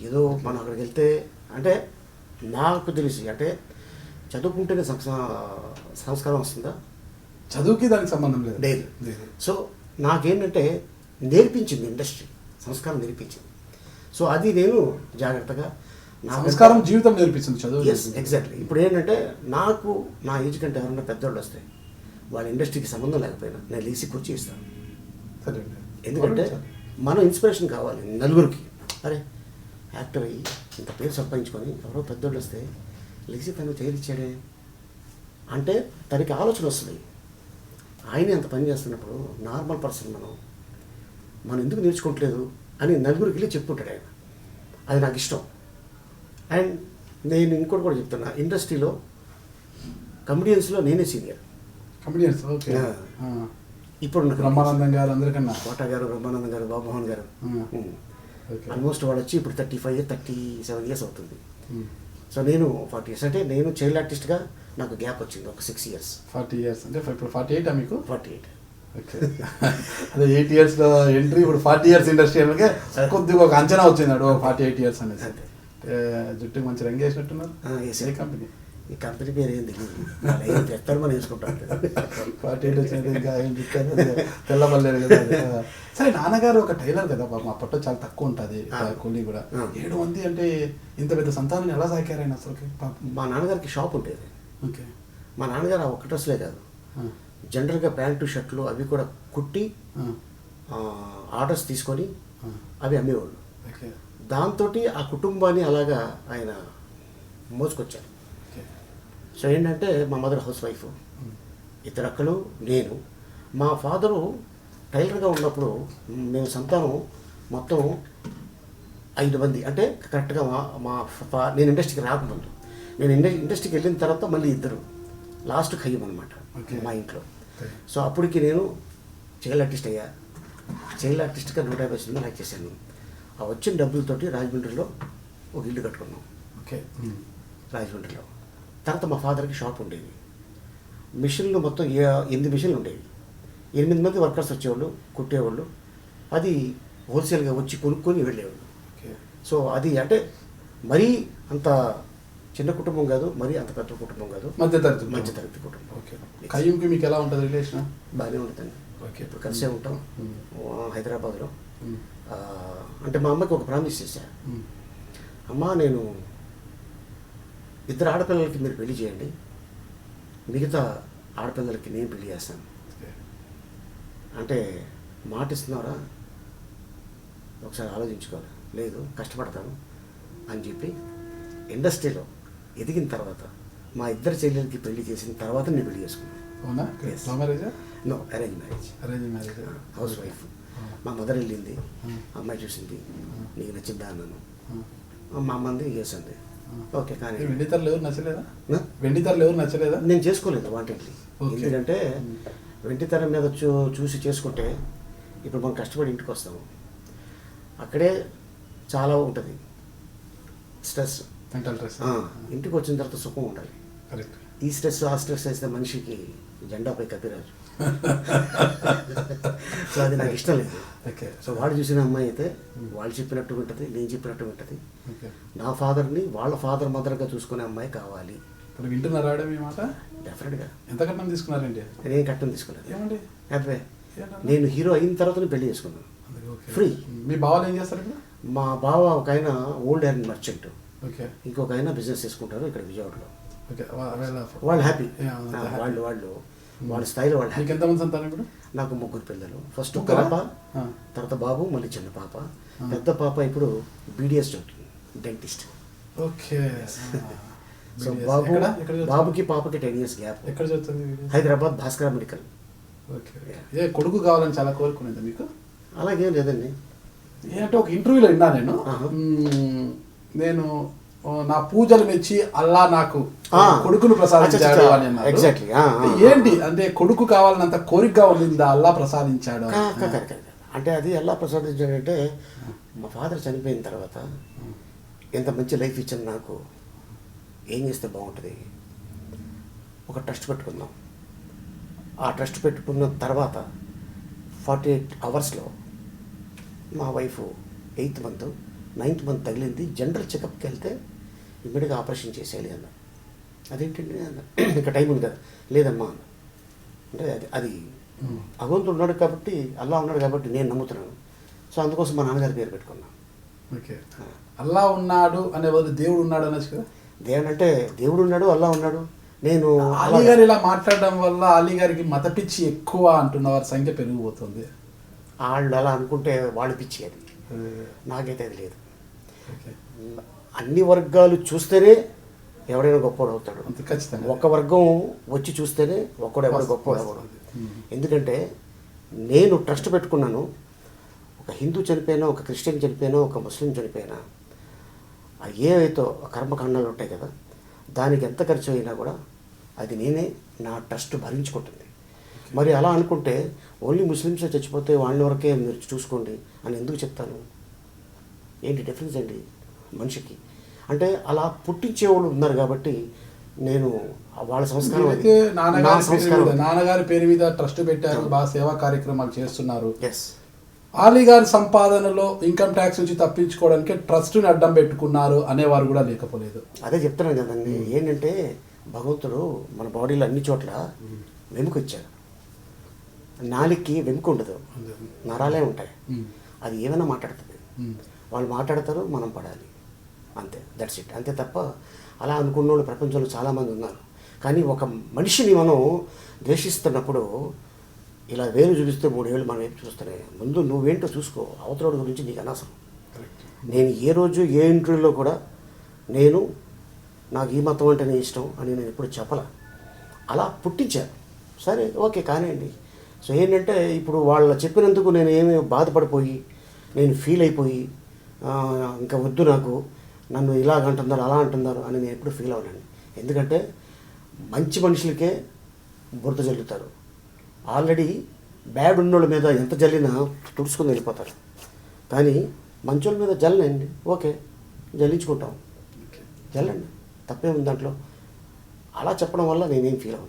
ఏదో మనం అక్కడికి వెళ్తే అంటే నాకు తెలిసి అంటే చదువుకుంటేనే సంస్కారం వస్తుందా? చదువుకి దానికి సంబంధం లేదు. లేదు. సో నాకేంటంటే నేర్పించింది ఇండస్ట్రీ, సంస్కారం నేర్పించింది. సో అది నేను జాగ్రత్తగా సంస్కారం జీవితం నేర్పిస్తుంది, చదువు. ఎగ్జాక్ట్లీ. ఇప్పుడు ఏంటంటే నాకు నా ఏజ్ కంటే ఎవరన్నా పెద్దోళ్ళు వస్తే వాళ్ళ ఇండస్ట్రీకి సంబంధం లేకపోయినా నేను లేచి కూర్చి ఇస్తాను. ఎందుకంటే మనం ఇన్స్పిరేషన్ కావాలి నలుగురికి. అరే యాక్టర్ అయ్యి ఇంత పేరు సంపాదించుకొని ఎవరో పెద్దోళ్ళు వస్తే లేచి తను చేయించాడే అంటే తనకి ఆలోచన వస్తుంది. ఆయనే అంత పని చేస్తున్నప్పుడు నార్మల్ పర్సన్ మనం ఎందుకు నేర్చుకోవట్లేదు అని నలుగురికి వెళ్ళి చెప్పుకుంటాడు ఆయన. అది నాకు ఇష్టం. అండ్ నేను ఇంకోటి కూడా చెప్తున్నా, ఇండస్ట్రీలో కమెడియన్స్లో నేనే సీనియర్. Comedians okay. ఇప్పుడు బ్రహ్మానందం గారు అందరికన్నా, కోట గారు, బ్రహ్మానందం గారు, బాబుమోహన్ గారు, ఆల్మోస్ట్ వాళ్ళు వచ్చి ఇప్పుడు 37 ఇయర్స్ అవుతుంది. సో నేను 40 years అంటే నేను చైల్డ్ ఆర్టిస్ట్గా నాకు గ్యాప్ వచ్చింది ఒక 6 years. 40 years అంటే ఇప్పుడు 48 మీకు? 48. ఓకే. అదే 8 yearsలో ఎంట్రీ, ఇప్పుడు 40 years ఇండస్ట్రీ అంటే కొద్దిగా ఒక అంచనా వచ్చింది అడు 48 years అనేది. అంతే. జుట్టుకి మంచి రంగు వేసినట్టున్నారు. ఏ కంపెనీ? ఈ కంపెనీ పేరు ఏం తెలియదు, తెస్తారు మనం వేసుకుంటాం. 48 వచ్చినది ఇంకా ఏం చెప్తారు, తెల్లబల్లేరు కదా. సరే, నాన్నగారు ఒక టైలర్ కదా, మా పట్టు చాలా తక్కువ ఉంటుంది కూలీ కూడా. 7 మంది అంటే ఇంత పెద్ద సంతానాన్ని ఎలా సాకారు ఆయన అసలు? మా నాన్నగారికి షాప్ ఉండేది. ఓకే. మా నాన్నగారు ఆ ఒక్క డ్రెస్లే కాదు, జనరల్గా ప్యాంటు షర్ట్లు అవి కూడా కుట్టి ఆర్డర్స్ తీసుకొని అవి అమ్మేవాళ్ళు. దాంతో ఆ కుటుంబాన్ని అలాగా ఆయన మోసుకొచ్చారు. సో ఏంటంటే మా మదర్ హౌస్ వైఫ్, 2 అక్కలు, నేను. మా ఫాదరు టైలర్గా ఉన్నప్పుడు మేము సంతానం మొత్తం 5 మంది. అంటే కరెక్ట్గా నేను ఇండస్ట్రీకి రాకముందు, నేను ఇండస్ట్రీకి వెళ్ళిన తర్వాత మళ్ళీ 2 లాస్ట్ ఖయ్యం అనమాట మా ఇంట్లో. సో అప్పటికి నేను చైల్డ్ ఆర్టిస్ట్ అయ్యా. చైల్డ్ ఆర్టిస్ట్గా 150 సినిమాలు యాక్ట్ చేశాను. ఆ వచ్చిన డబ్బులతోటి రాజమండ్రిలో ఒక ఇల్లు కట్టుకున్నాం. ఓకే. రాజమండ్రిలో. తర్వాత మా ఫాదర్కి షాప్ ఉండేది. మిషన్లు మొత్తం 8 మిషన్లు ఉండేవి. 8 మంది వర్కర్స్ వచ్చేవాళ్ళు, కుట్టేవాళ్ళు. అది హోల్సేల్గా వచ్చి కొనుక్కొని వెళ్ళేవాళ్ళు. సో అది అంటే మరీ అంత చిన్న కుటుంబం కాదు, మరీ అంత పెద్ద కుటుంబం కాదు, మధ్యతరగతి కుటుంబం. ఓకే. ఖయ్యంకి మీకు ఎలా ఉంటుంది రిలేషన్? బాగానే ఉంటుందండి. ఓకే. ఇప్పుడు కలిసే ఉంటాం హైదరాబాద్లో. అంటే మా అమ్మకి ఒక ప్రామిస్ చేశాను, అమ్మ నేను 2 ఆడపిల్లలకి మీరు పెళ్లి చేయండి, మిగతా ఆడపిల్లలకి నేను పెళ్లి చేస్తాను. అంటే మాట ఇస్తున్నారా, ఒకసారి ఆలోచించుకోవాలి. లేదు కష్టపడతాను అని చెప్పి ఇండస్ట్రీలో ఎదిగిన తర్వాత మా 2 చెల్లెలకి పెళ్లి చేసిన తర్వాత నేను పెళ్లి చేసుకున్నాను. అవునా? No, arrange marriage. Housewife. మా మదర్ వెళ్ళింది, అమ్మాయి చూసింది, నీకు నచ్చిందా అన్నాను. మా అమ్మంది చేసింది. ఓకే. కానీ వెండితరలు ఎవరు నచ్చలేదా? నేను చేసుకోలేదు వాంటెడ్లీ. ఎందుకంటే వెండితెర మీద చూసి చేసుకుంటే ఇప్పుడు మనం కష్టపడి ఇంటికి వస్తాము, అక్కడే చాలా ఉంటుంది స్ట్రెస్, మెంటల్ స్ట్రెస్. ఇంటికి వచ్చిన తర్వాత సుఖం ఉండాలి. ఈ స్ట్రెస్ ఆ స్ట్రెస్ వేస్తే మనిషికి జెండాపై కప్పిరాజు. సో అది నాకు ఇష్టం లేదు. సో వాడు చూసిన అమ్మాయి అయితే వాళ్ళు చెప్పినట్టు వింటది, నేను చెప్పినట్టు వింటది. నా ఫాదర్ని వాళ్ళ ఫాదర్ మదర్గా చూసుకునే అమ్మాయి కావాలి. ఇప్పుడు వింటున్నారా మీ మాట? డెఫినెట్గా. ఎంత కట్నం తీసుకున్నారండి? నేను కట్నం తీసుకోలేదు. ఏమండి? హ్యాపీ. నేను హీరో అయిన తర్వాత పెళ్లి చేసుకున్నాను ఫ్రీ. మీ బావాలు ఏం చేస్తారు ఇప్పుడు? మా బావ ఒక ఆయన ఓల్డ్ ఐరన్ మర్చెంట్, ఓకే. ఇంకొక ఆయన బిజినెస్ చేసుకుంటారు ఇక్కడ విజయవాడలో. ఓకే. వాళ్ళు హ్యాపీ. వాళ్ళు వాళ్ళ స్థాయిలో వాళ్ళు. మీకు ఎంతమంది సంతానం ఇప్పుడు? నాకు 3 పిల్లలు. ఫస్ట్ పాప, తర్వాత బాబు, మళ్ళీ చిన్న పాప. పెద్ద పాప ఇప్పుడు బీడిఎస్ డెంటిస్ట్. ఓకే. సో బాబుకి పాపకి 10 years గ్యాప్. ఎక్కడ చదువుతుంది? హైదరాబాద్ భాస్కర మెడికల్. ఓకే. కొడుకు కావాలని చాలా కోరుకునేది మీకు? అలాగేం లేదండి. ఏంటంటే ఒక ఇంటర్వ్యూలో విన్నా నేను నా పూజలు మెచ్చి అల్లా నాకు కొడుకును ప్రసాదించాడు అని అన్నారు. ఎగ్జాక్ట్లీ. ఏంటి అంటే కొడుకు కావాలన్నంత కోరికగా ఉండిందా అల్లా ప్రసాదించాడు? అంటే అది అల్లా ప్రసాదించాడంటే మా ఫాదర్ చనిపోయిన తర్వాత ఎంత మంచి లైఫ్ ఇచ్చాను నాకు, ఏం చేస్తే బాగుంటుంది, ఒక ట్రస్ట్ పెట్టుకుందాం. ఆ ట్రస్ట్ పెట్టుకున్న తర్వాత 48 hours మా wife 8th month 9th month తగిలింది, జనరల్ చెకప్కి వెళ్తే ఇమ్మీడియట్గా ఆపరేషన్ చేసేయాలి అన్న. అదేంటండి అన్న, ఇంకా టైం ఉంది కదా. లేదమ్మా అన్న. అంటే అది భగవంతుడు ఉన్నాడు కాబట్టి, అల్లా ఉన్నాడు కాబట్టి నేను నమ్ముతున్నాను. సో అందుకోసం మా నాన్నగారి పేరు పెట్టుకున్నాను. ఓకే, అల్లా ఉన్నాడు అనే బదులు దేవుడు ఉన్నాడు అనొచ్చు కదా. దేవుడు అంటే దేవుడు ఉన్నాడు, అల్లా ఉన్నాడు. నేను అలీ గారు ఇలా మాట్లాడడం వల్ల అలీ గారికి మత పిచ్చి ఎక్కువ అంటున్న వారి సంఖ్య పెరిగిపోతుంది. వాళ్ళు అలా అనుకుంటే వాళ్ళు పిచ్చి, అది నాకైతే అది లేదు. అన్ని వర్గాలు చూస్తేనే ఎవడైనా గొప్పవాడు అవుతాడు. అంతే, ఖచ్చితంగా. ఒక వర్గం వచ్చి చూస్తేనే ఒక్కడు ఎవరు గొప్పవాడు అవ్వడం. ఎందుకంటే నేను ట్రస్ట్ పెట్టుకున్నాను, ఒక హిందూ చనిపోయినా, ఒక క్రిస్టియన్ చనిపోయినా, ఒక ముస్లిం చనిపోయినా, ఏవైతే కర్మకాండాలు ఉంటాయి కదా, దానికి ఎంత ఖర్చు అయినా కూడా అది నేనే నా ట్రస్ట్ భరించుకుంటుంది. మరి అలా అనుకుంటే ఓన్లీ ముస్లిమ్సే చచ్చిపోతే వాళ్ళ వరకే మీరు చూసుకోండి అని ఎందుకు చెప్తాను? ఏంటి డిఫరెన్స్ అండి మనిషికి? అంటే అలా పుట్టించేవాళ్ళు ఉన్నారు కాబట్టి నేను వాళ్ళ సంస్కారం, నాన్నగారి పేరు మీద ట్రస్ట్ పెట్టారు, బాగా సేవా కార్యక్రమాలు చేస్తున్నారు. ఎస్, అలీ గారి సంపాదనలో ఇన్కమ్ ట్యాక్స్ నుంచి తప్పించుకోవడానికి ట్రస్ట్ని అడ్డం పెట్టుకున్నారు అనేవారు కూడా లేకపోలేదు. అదే చెప్తున్నాను కదండి. ఏంటంటే భగవంతుడు మన బాడీలో అన్ని చోట్ల వెముక ఇచ్చాడు. నాలికి వెముక ఉండదు, నరాలే ఉంటాయి. అది ఏమైనా మాట్లాడుతుంది, వాళ్ళు మాట్లాడతారు, మనం పడాలి, అంతే. దట్స్ ఇట్, అంతే తప్ప అలా అనుకున్న వాళ్ళు ప్రపంచంలో చాలామంది ఉన్నారు. కానీ ఒక మనిషిని మనం ద్వేషిస్తున్నప్పుడు ఇలా వేలు చూపిస్తే 3 ఏళ్ళు మనం వైపు చూస్తూనే, ముందు నువ్వేంటో చూసుకో, అవతల గురించి నీకు అనవసరం. నేను ఏ రోజు ఏ ఇంటర్వ్యూలో కూడా నాకు ఈ మతం అంటేనే ఇష్టం అని నేను ఎప్పుడు చెప్పలా. అలా పుట్టించాను, సరే ఓకే కానివ్వండి. సో ఏంటంటే ఇప్పుడు వాళ్ళు చెప్పినందుకు నేను ఏమీ బాధపడిపోయి, నేను ఫీల్ అయిపోయి ఇంకా వద్దు నాకు, నన్ను ఇలాగ అంటున్నారు అలా అంటున్నారు అని నేను ఎప్పుడు ఫీల్ అవ్వనండి. ఎందుకంటే మంచి మనుషులకే బురద జల్లుతారు. ఆల్రెడీ బ్యాడ్ ఉన్నోళ్ళ మీద ఎంత జల్లినా తుడుచుకొని వెళ్ళిపోతారు. కానీ మంచోళ్ళ మీద జల్లనండి, ఓకే జల్లించుకుంటాం, జల్లండి, తప్పే ఉంది దాంట్లో. అలా చెప్పడం వల్ల నేనేం ఫీల్ అవ్వను.